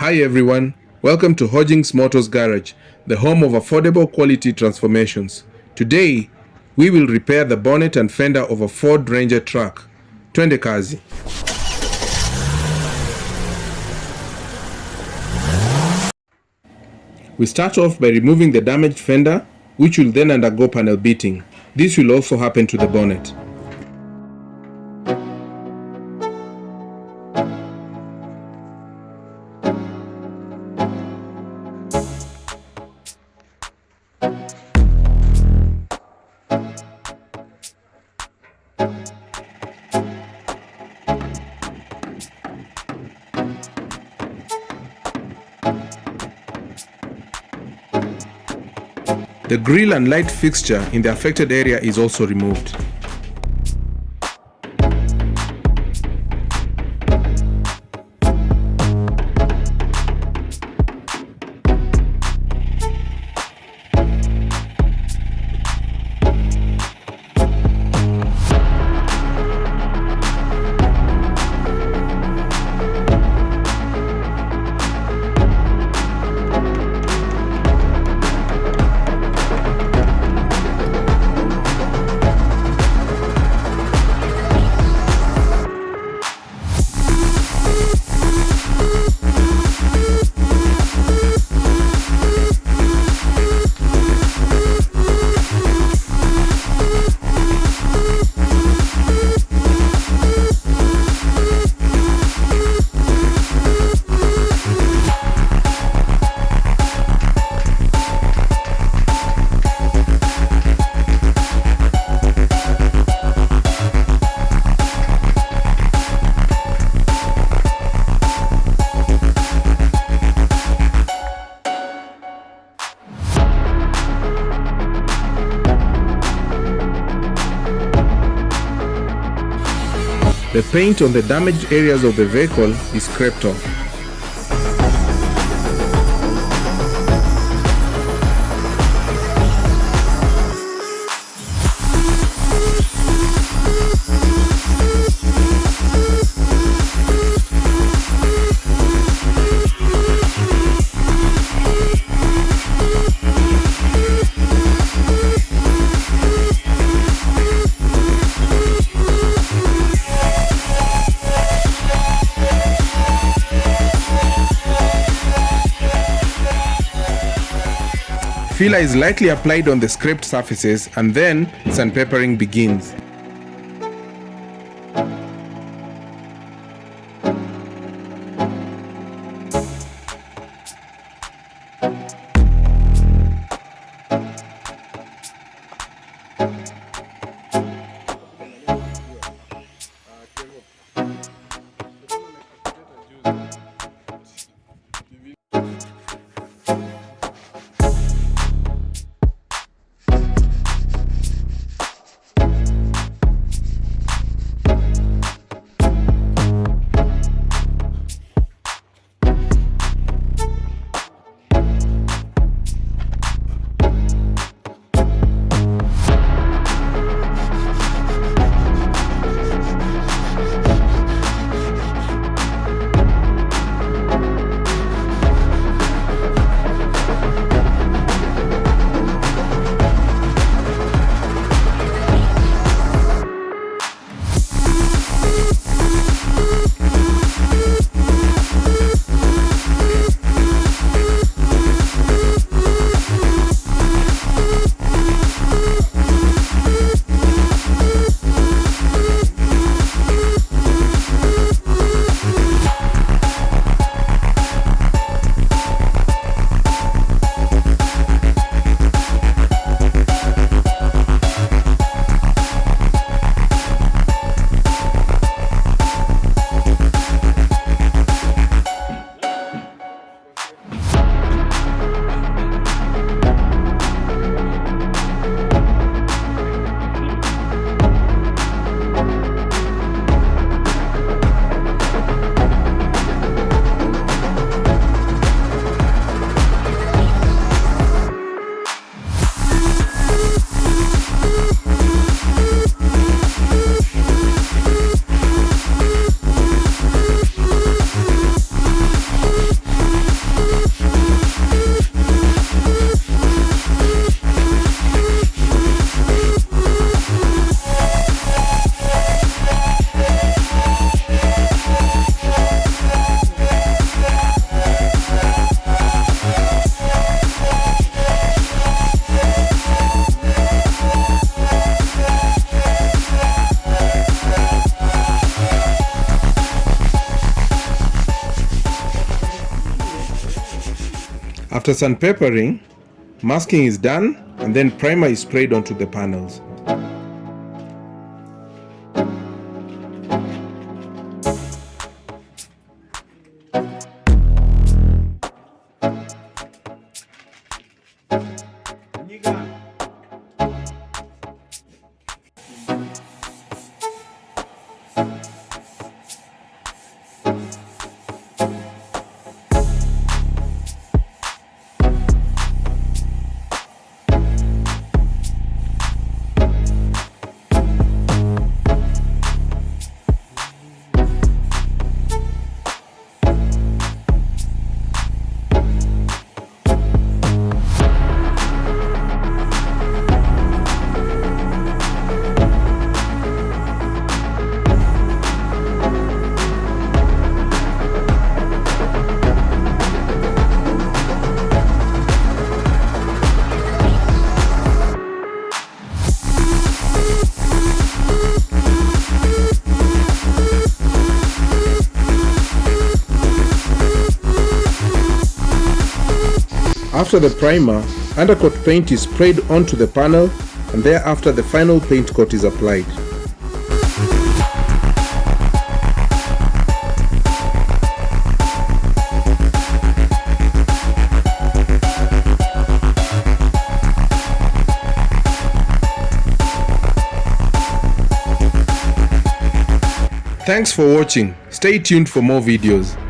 Hi everyone, welcome to Hojinx Motors Garage, the home of affordable quality transformations. Today, we will repair the bonnet and fender of a Ford Ranger truck. Twende kazi. We start off by removing the damaged fender, which will then undergo panel beating. This will also happen to the bonnet. The grille and light fixture in the affected area is also removed. The paint on the damaged areas of the vehicle is scraped off. Filler is lightly applied on the scraped surfaces and then sandpapering begins. After sandpapering, masking is done and then primer is sprayed onto the panels. After the primer, undercoat paint is sprayed onto the panel and thereafter the final paint coat is applied. Thanks for watching. Stay tuned for more videos.